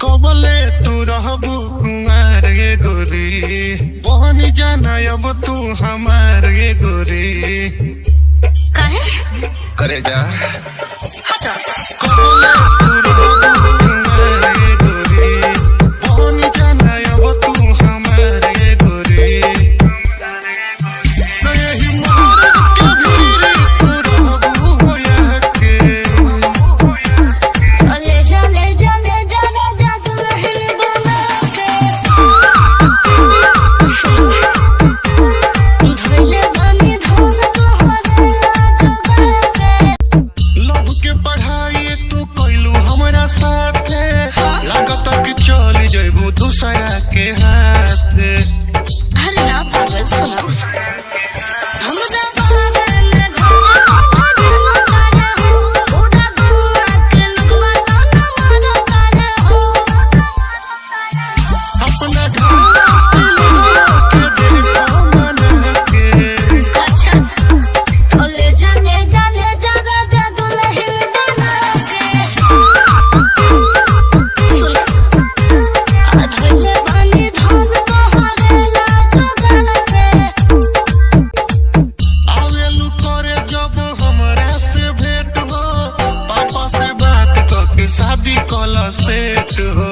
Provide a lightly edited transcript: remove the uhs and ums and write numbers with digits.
कबले तू रहबू कुमार ये गोरी, बहन जाना अब तू हमार ये गोरी। काहे करे जा हटा कबले तू रहबू कुमार ये गोरी, बहन जाना अब तू हमार ये गोरी। नहीं मोर के भीरे तू रहबू होया के, ले जा राजा दुल्हन बना के धइले बानी धन तोहरे लाजबा के। लव के पढ़ाई तू कइलू हमरा साथे, लागत कि चली जइबू दूसरा के हाथे। अरे ना पागल सुनो हमरा बारे में घोड़ा सारे तारे हो, पूरा गुआ के लुकवा ताना मारो तारे हो। अपना घर के देखो मना के, अच्छा ले जा राजा दुल्हन बना के। सुनो धइले बानी धन तोहरे लाजबा के। आवेलू करे जब हमरा से भेंट हो, पापा से बात करके शादी कल सेट हो।